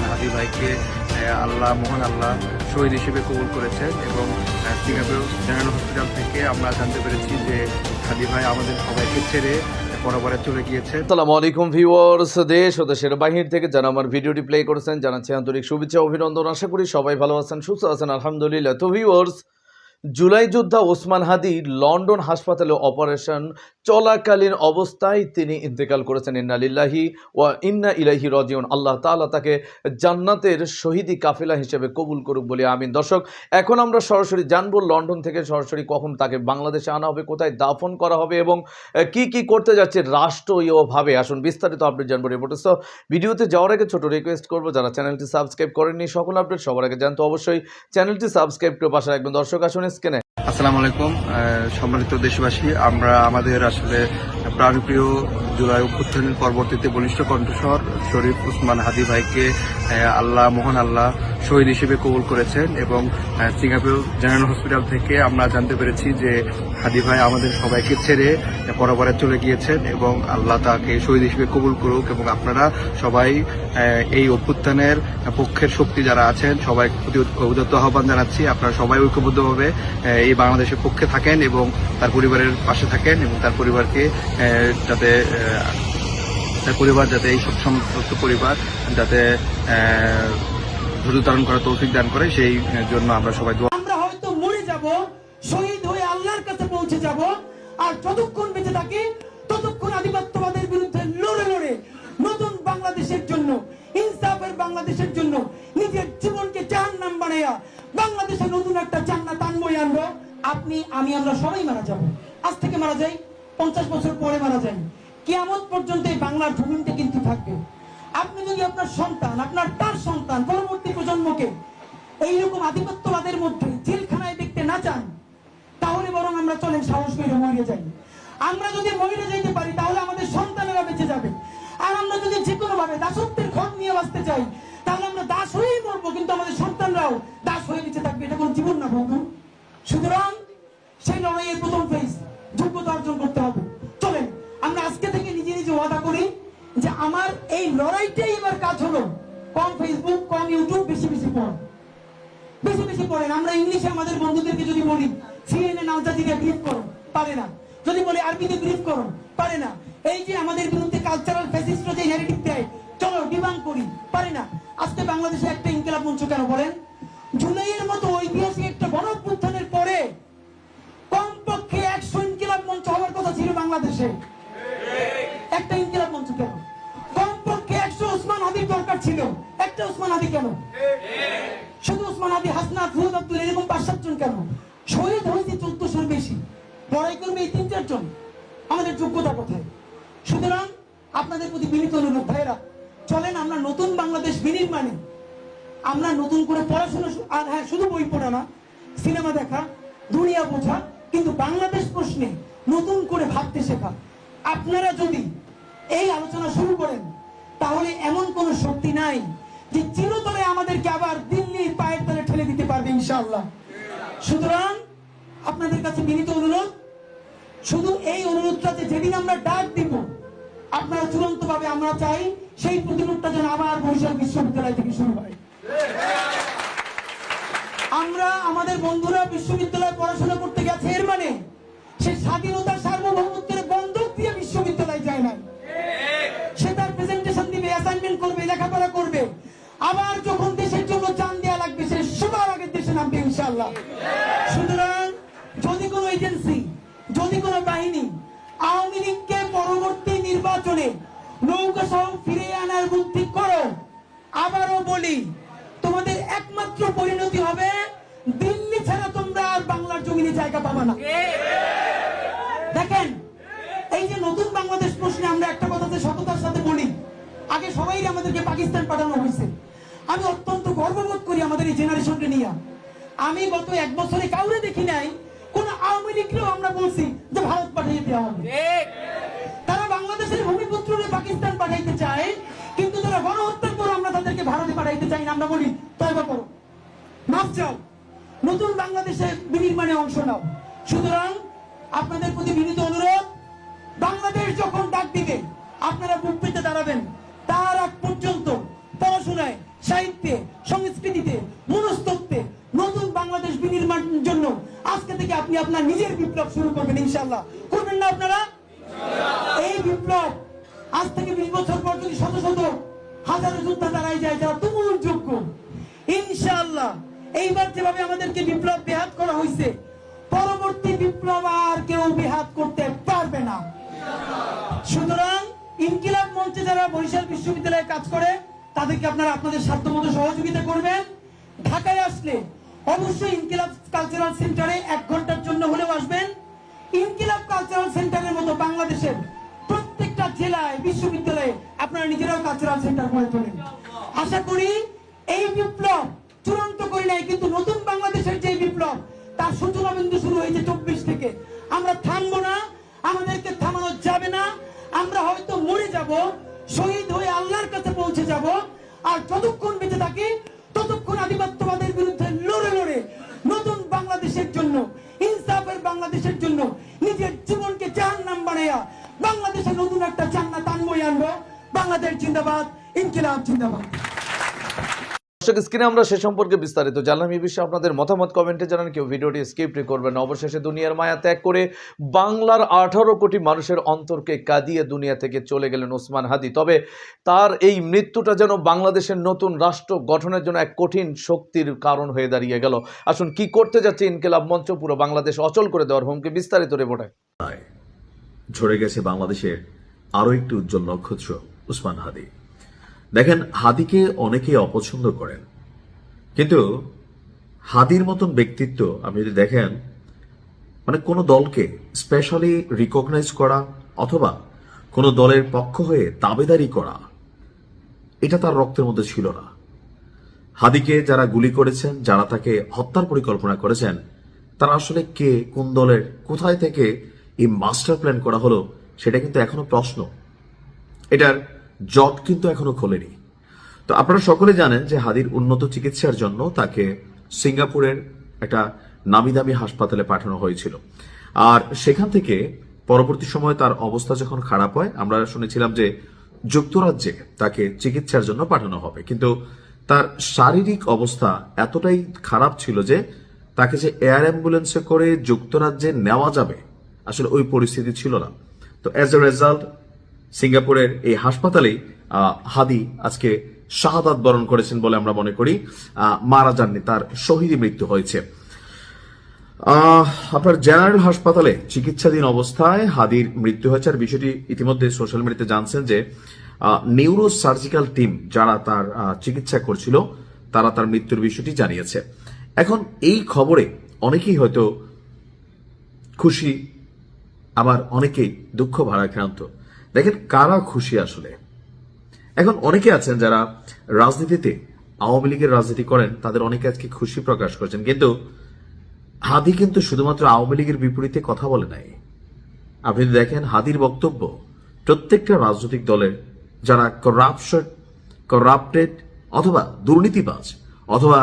ওসমান হাদি ভাইকে আল্লাহ মহান আল্লাহ শহীদ হিসেবে কবুল করেছেন এবং সিঙ্গাপুর জেনারেল হসপিটাল থেকে আমরা জানতে পেরেছি যে হাদি ভাই আমাদের সবাইকে ছেড়ে পরপরে চলে গিয়েছে। আসসালামু আলাইকুম ভিউয়ার্স, দেশ ও দেশের বাহির থেকে যারা আমার ভিডিওটি প্লে করেছেন জানাচ্ছি আন্তরিক শুভেচ্ছা অভিনন্দন। আশা করি সবাই ভালো আছেন, সুস্থ আছেন, আলহামদুলিল্লাহ। তো ভিউয়ার্স, জুলাই যোদ্ধা ওসমান হাদি লন্ডন হাসপাতালে অপারেশন চলাকালীন অবস্থায় তিনি ইন্তেকাল করেছেন। ইন্না লিল্লাহি ওয়া ইন্না ইলাইহি রাজিউন। আল্লাহ তাআলা তাকে জান্নাতের শহীদি কাফেলা হিসেবে কবুল করুক বলে আমিন। দর্শক, এখন আমরা সরাসরি জানবো লন্ডন থেকে সরাসরি কখন তাকে বাংলাদেশে আনা হবে, কোথায় দাফন করা হবে এবং কি কি করতে যাচ্ছে রাষ্ট্রীয়ভাবে। আসুন বিস্তারিত আপডেট জানবো রিপোর্টে। সো ভিডিওতে যাওয়ার আগে ছোট রিকোয়েস্ট করবো, যারা চ্যানেলটি সাবস্ক্রাইব করেননি সকল আপডেট সবার আগে জানতে অবশ্যই চ্যানেলটি সাবস্ক্রাইব করে পাশে রাখবেন। দর্শক আসুন স্ক্রিনে। আসসালামু আলাইকুম সম্মানিত দেশবাসী, আমরা আমাদের আসলে প্রাণপ্রিয় জুলাই অভ্যুত্থানের পরবর্তীতে বলিষ্ঠ কণ্ঠস্বর শরীফ ওসমান হাদি ভাইকে আল্লাহ মহান আল্লাহ শহীদ হিসেবে কবুল করেছেন এবং সিঙ্গাপুর জেনারেল হসপিটাল থেকে আমরা জানতে পেরেছি যে হাদি ভাই আমাদের সবাইকে ছেড়ে পরপরে চলে গিয়েছেন এবং আল্লাহ তাকে শহীদ হিসেবে কবুল করুক এবং আপনারা সবাই এই অভ্যুত্থানের পক্ষের শক্তি যারা আছেন সবাই প্রতি উদাত্ত আহ্বান জানাচ্ছি, আপনারা সবাই ঐক্যবদ্ধভাবে এই বাংলাদেশের পক্ষে থাকেন এবং তার পরিবারের পাশে থাকেন এবং তার পরিবারকে যাতে এই সমস্ত পরিবার যাতে ধৈর্য ধারণ করার তৌফিক দান করে, সেই জন্য আমরা সবাই আমরা হয়তো মরে যাব, শহীদ হয়ে আল্লাহর কাছে পৌঁছে যাব, আর যতক্ষণ বেঁচে থাকি ততক্ষণ আধিপত্যবাদের বিরুদ্ধে লড়ে লড়ে নতুন বাংলাদেশের জন্য, ইনসাফের বাংলাদেশের জন্য নিজের জীবনকে জাহান্নাম বানাইয়া বাংলাদেশে নতুন একটা জান্নাত আনবই আনবো। আপনি, আমি, আমরা সবাই মারা যাব। আজ থেকে মারা যাই, 50 বছর পরে মারা যাই, কিয়ামত পর্যন্ত এই বাংলার জমিনটা কিন্তু থাকবে। আপনি যদি আপনার সন্তান, আপনার তার সন্তান, পরবর্তী প্রজন্মকে এইরকম আধিপত্যবাদের মধ্যে জেলখানায় দেখতে না চান, তাহলে বরং আমরা চলেন সাহস করে মরে যাই। আমরা যদি মরে যাইতে পারি তাহলে আমাদের সন্তানেরা বেঁচে যাবে। আর আমরা যদি যে কোনো ভাবে দাসত্বের ঘর নিয়ে বাঁচতে চাই তাহলে আমরা দাস হয়েই মরবো, কিন্তু আমাদের সন্তানরাও দাস হয়ে বেঁচে থাকবে। এটা কোনো জীবন না বন্ধু। সুতরাং সেই লড়াইয়ের প্রথম ফেজ যোগ্যতা অর্জন করতে হবে। চলেন আমরা আজকে থেকে নিজে নিজে ওয়াদা করি যে আমার এই লড়াইটাই এবার কাজ হলো কম ফেসবুক, কম ইউটিউব, বেশি বেশি পড়, বেশি বেশি পড়েন। আমরা ইংলিশে আমাদের বন্ধুদেরকে যদি বলি সিএনএন আল জাজিরা ব্রিফ করো, পারে না। যদি বলি আরবিতে ব্রিফ করো, পারে না। এই যে আমাদের বিরুদ্ধে কালচারাল ফ্যাসিস্টরা যে ন্যারেটিভ দেয়, চলো ডিবাঙ্ক করি, পারে না। আজকে বাংলাদেশে একটা ইনকিলাব মঞ্চ কেন বলেন? জুলাইয়ের মতো ঐতিহাসিক একটা গণঅভ্যুত্থানের পরে কমপক্ষে 100 ইনকিলাব মঞ্চ হওয়ার কথা ছিল বাংলাদেশে। একটা ইনকিলাব মঞ্চ কেন? কমপক্ষে 100 ওসমান হাদির দরকার ছিল, একটা ওসমান হাদি কেন? শুধু ওসমান হাদি, হাসনাত, ফুয়াদ আব্দুল, এরকম 5-7 জন কেন? শহীদ হয়েছে 1400-র বেশি, লড়াই করবে এই 3-4 জন। আমাদের যোগ্যতা কোথায়? সুতরাং আপনাদের প্রতি বিনীত অনুরোধ, ভাইরা চলেন আমরা নতুন বাংলাদেশ বিনির্মাণে আমরা নতুন করে পড়াশোনা, আর হ্যাঁ শুধু বই পড়া না, সিনেমা দেখা, দুনিয়া বোঝা, কিন্তু বাংলাদেশ প্রশ্নে নতুন করে ভাবতে শেখা। আপনারা যদি এই আলোচনা শুরু করেন তাহলে এমন কোন শক্তি নাই যে চিরতরে আমাদেরকে আবার দিল্লির পায়ের তলে ঠেলে দিতে পারবে ইনশাআল্লাহ। সুতরাং আপনাদের কাছে বিনীত অনুরোধ, শুধু এই অনুরোধটা যে যেদিন আমরা ডাক দিব আপনারা চূড়ান্ত ভাবে, আমরা চাই সেই প্রতিরোধটা যেন আবার বরিশাল বিশ্ববিদ্যালয় থেকে শুরু হয়। আমরা, আমাদের বন্ধুরা বিশ্ববিদ্যালয়ে পড়াশোনা করতে গেছে, এর মানে সে স্বাধীনতার সার্বভৌমত্বের বন্ধক দিয়ে বিশ্ববিদ্যালয়ে যায় না। সে তার প্রেজেন্টেশন দিবে, অ্যাসাইনমেন্ট করবে, লেখাপড়া করবে, আবার যখন দেশের জন্য জান দেওয়া লাগবে সে সবার আগে দেশে নামবে ইনশাআল্লাহ। সুতরাং যদি কোনো এজেন্সি, যদি কোনো বাহিনী আওয়ামী লীগকে পরবর্তী নির্বাচনে নৌকা সহ ফিরে আনার বুদ্ধি করো, আবারও বলি তোমাদের একমাত্র পরিণতি হবে দিল্লি ছাড়া তোমরা আর বাংলার জমিনে জায়গা পাবা না। দেখেন, এই যে নতুন বাংলাদেশ প্রশ্নে আমরা একটা কথাতে সততার সাথে বলি, আগে সবাই আমাদেরকে পাকিস্তান পাঠানো হয়েছে। আমি অত্যন্ত গর্ববোধ করি আমাদের এই জেনারেশনকে নিয়ে। আমি গত 1 বছরে কাউরে দেখি নাই কোন আওয়ামী লীগকেও আমরা বলছি যে ভারত পাঠিয়ে দেওয়া হবে। তারা বাংলাদেশের ভূমিপুত্ররে পাকিস্তান পাঠাইতে চায়, কিন্তু তারা গণহত্যার পর আমরা তাদেরকে ভারতে পাঠাইতে চাই না। আমরা বলি তওবা করো, মাফ চাও, নতুন বাংলাদেশে বিনির্মাণে অংশ নাও। সুতরাং আপনাদের প্রতি বিনীত অনুরোধ, বাংলাদেশ যখন ডাক দিবে আপনারা বুক পেতে দাঁড়াবেন। তার আগ পর্যন্ত পড়াশোনায় ইনশাআল্লাহ। করবেন না আপনারা? এই বিপ্লব আজ থেকে 20 বছর পর যদি শত শত হাজারো যোদ্ধা দাঁড়ায় যায় যারা তুমুল যোগ্য, ইনশাআল্লাহ এইবার যেভাবে আমাদেরকে বিপ্লব বেহাত করা হয়েছে, পরবর্তী বিপ্লব আর কেউ বেহাত করতে পারবে না। সুতরাং ইনকিলাব মঞ্চে যারা বরিশাল বিশ্ববিদ্যালয়ে কাজ করে তাদেরকে আপনারা আপনাদের সাধ্যমতো সহযোগিতা করবেন। ঢাকায় আসলে অবশ্যই ইনকিলাব কালচারাল সেন্টারে 1 ঘন্টার জন্য হলেও আসবেন। ইনকিলাব কালচারাল সেন্টারের মতো বাংলাদেশের প্রত্যেকটা জেলায় বিশ্ববিদ্যালয়ে আপনারা নিজেরাও কালচারাল সেন্টার করে তোলেন। আশা করি এই বিপ্লব চূড়ান্ত করে নাই, কিন্তু নতুন বাংলাদেশের যে বিপ্লব তার সূচনা বিন্দু শুরু হয়েছে 24 থেকে। আমরা থামবো না, আমাদেরকে থামানো যাবে না। আমরা হয়তো মরে যাব, শহীদ হয়ে আল্লাহর কাছে পৌঁছে যাব, আর যতক্ষণ বেঁচে থাকি ততক্ষণ আধিপত্যবাদের বিরুদ্ধে লড়ে লড়ে নতুন বাংলাদেশের জন্য, ইনসাফের বাংলাদেশের জন্য নিজের জীবনকে জাহান্নাম বানাইয়া বাংলাদেশের নতুন একটা জান্নাত আনবই আনবো। বাংলাদেশ জিন্দাবাদ, ইনকিলাব জিন্দাবাদ। দর্শক, স্ক্রিনে আমরা সে সম্পর্কে বিস্তারিত জানলাম। এই বিষয়ে আপনাদের মতামত কমেন্টে জানান। কেউ ভিডিওটি স্কিপ করবেন না। অবশেষে দুনিয়ার মায়া ত্যাগ করে বাংলার 18 কোটি মানুষের অন্তরকে কাঁদিয়ে দুনিয়া থেকে চলে গেলেন ওসমান হাদি। তবে তার এই মৃত্যুটা যেন বাংলাদেশের নতুন রাষ্ট্র গঠনের জন্য এক কঠিন শক্তির কারণ হয়ে দাঁড়িয়ে গেল। আসুন, কি করতে যাচ্ছে ইনকিলাব মঞ্চ? পুরো বাংলাদেশ অচল করে দেওয়ার হুমকি। বিস্তারিত রিপোর্টে। ঝরে গেছে বাংলাদেশের আরো একটি উজ্জ্বল নক্ষত্র ওসমান হাদি। দেখেন, হাদিকে অনেকেই অপছন্দ করেন, কিন্তু হাদির মতন ব্যক্তিত্ব আপনি যদি দেখেন, মানে কোনো দলকে স্পেশালি রিকগনাইজ করা অথবা কোনো দলের পক্ষ হয়ে দাবেদারি করা, এটা তার রক্তের মধ্যে ছিল না। হাদিকে যারা গুলি করেছেন, যারা তাকে হত্যার পরিকল্পনা করেছেন, তারা আসলে কে, কোন দলের, কোথায় থেকে এই মাস্টার প্ল্যান করা হলো, সেটা কিন্তু এখনো প্রশ্ন। এটার জট কিন্তু এখনো খোলেনি। তো আপনারা সকলে জানেন যে হাদির উন্নত চিকিৎসার জন্য তাকে সিঙ্গাপুরের একটা নামি দামি হাসপাতালে পাঠানো হয়েছিল, আর সেখান থেকে পরবর্তী সময় তার অবস্থা যখন খারাপ হয়, আমরা শুনেছিলাম যে যুক্তরাজ্যে তাকে চিকিৎসার জন্য পাঠানো হবে। কিন্তু তার শারীরিক অবস্থা এতটাই খারাপ ছিল যে তাকে যে এয়ার অ্যাম্বুলেন্সে করে যুক্তরাজ্যে নেওয়া যাবে, আসলে ওই পরিস্থিতি ছিল না। তো অ্যাজ এ রেজাল্ট সিঙ্গাপুরের এই হাসপাতালেই হাদি আজকে শাহাদাত বরণ করেছেন বলে আমরা মনে করি। মারা যাননি, তার শহীদ মৃত্যু হয়েছে। আপনার জেনারেল হাসপাতালে চিকিৎসাধীন অবস্থায় হাদির মৃত্যু হয়েছে। আর বিষয়টি ইতিমধ্যে সোশ্যাল মিডিয়াতে জানছেন যে নিউরো সার্জিক্যাল টিম যারা তার চিকিৎসা করছিল, তারা তার মৃত্যুর বিষয়টি জানিয়েছে। এখন এই খবরে অনেকেই হয়তো খুশি, আবার অনেকেই দুঃখ ভারাক্রান্ত। দেখেন, কারা খুশি আসলে? এখন অনেকে আছেন যারা রাজনীতিতে আওয়ামী লীগের রাজনীতি করেন, তাদের অনেকে আজকে খুশি প্রকাশ করছেন, কিন্তু হাদি কিন্তু শুধুমাত্র আওয়ামী লীগের বিপরীতে কথা বলে নাই। আপনি দেখেন হাদির বক্তব্য প্রত্যেকটা রাজনৈতিক দলের যারা করাপ্টেড অথবা দুর্নীতিবাজ অথবা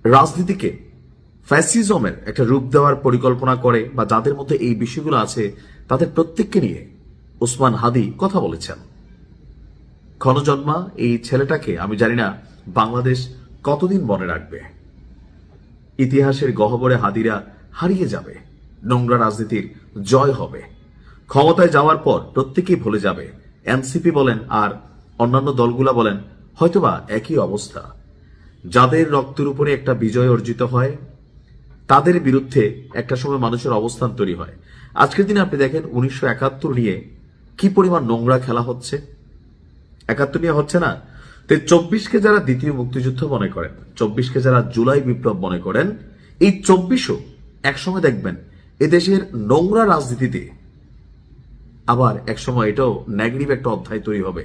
রাজনীতিকে ফ্যাসিজমের একটা রূপ দেওয়ার পরিকল্পনা করে বা যাদের মধ্যে এই বিষয়গুলো আছে, তাদের প্রত্যেককে নিয়ে ওসমান হাদি কথা বলেছেন। ক্ষণজন্মা এই ছেলেটাকে আমি জানি না বাংলাদেশ কতদিন মনে রাখবে। ইতিহাসের গহ্বরে হাদিরা হারিয়ে যাবে, নোংরা রাজনীতির জয় হবে। ক্ষমতায় যাওয়ার পর প্রত্যেকেই ভুলে যাবে। এনসিপি বলেন আর অন্যান্য দলগুলা বলেন, হয়তোবা একই অবস্থা। যাদের রক্তের উপরে একটা বিজয় অর্জিত হয়, তাদের বিরুদ্ধে একটা সময় মানুষের অবস্থান তৈরি হয়। আজকের দিনে আপনি দেখেন 1971 নিয়ে কি পরিমাণ নোংরা খেলা হচ্ছে। 71 নিয়ে হচ্ছে না, তো 24কে যারা দ্বিতীয় মুক্তিযুদ্ধ মনে করেন, 24কে যারা জুলাই বিপ্লব মনে করেন, এই 24ও একসময় দেখবেন এদেশের নোংরা রাজনীতিতে আবার একসময় এটাও নেগেটিভ একটা অধ্যায় তৈরি হবে।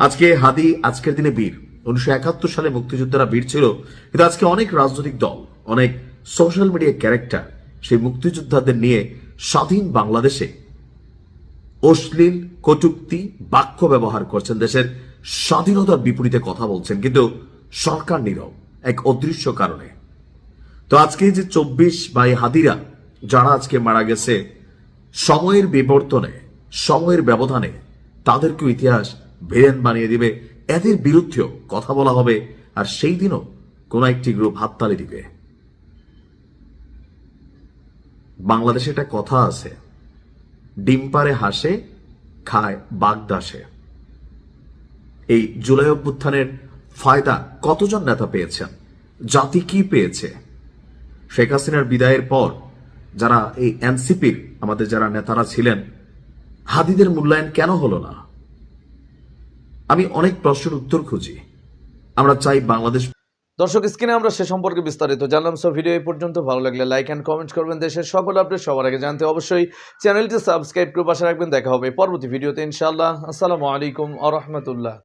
আজকে হাদি আজকের দিনে বীর। 1971 সালে মুক্তিযোদ্ধারা বীর ছিল, কিন্তু আজকে অনেক রাজনৈতিক দল, অনেক সোশ্যাল মিডিয়া ক্যারেক্টার সেই মুক্তিযোদ্ধাদের নিয়ে স্বাধীন বাংলাদেশে অশ্লীল কটূক্তি বাক্য ব্যবহার করছেন, দেশের স্বাধীনতার বিপরীতে কথা বলছেন, কিন্তু সরকার নীরব এক অদৃশ্য কারণে। তো আজকে যে 24 ভাই হাদিরা যারা আজকে মারা গেছে, সময়ের বিবর্তনে, সময়ের ব্যবধানে তাদেরকেও ইতিহাস ভিলেন বানিয়ে দিবে। এদের বিরুদ্ধেও কথা বলা হবে, আর সেই দিনও কোন একটি গ্রুপ হাততালি দিবে। বাংলাদেশে একটা কথা আছে, ডিম পারে হাসে, খায় বাগদাসে। এই জুলাই অভ্যুত্থানের ফায়দা কতজন নেতা পেয়েছেন, জাতি কি পেয়েছে? শেখ হাসিনার বিদায়ের পর যারা এই এনসিপির আমাদের যারা নেতারা ছিলেন, হাদিদের মূল্যায়ন কেন হলো না? আমি অনেক প্রশ্নের উত্তর খুঁজি। আমরা চাই বাংলাদেশ। দর্শক, স্ক্রিনে আমরা সে সম্পর্কে বিস্তারিত জানলাম। সো ভিডিও এই পর্যন্ত। ভালো লাগলে লাইক অ্যান্ড কমেন্ট করবেন। দেশের সকল আপডেট সবার আগে জানতে অবশ্যই চ্যানেলটি সাবস্ক্রাইব করে পাশে রাখবেন। দেখা হবে পরবর্তী ভিডিওতে ইনশাআল্লাহ। আসসালামু আলাইকুম ওয়া রাহমাতুল্লাহ।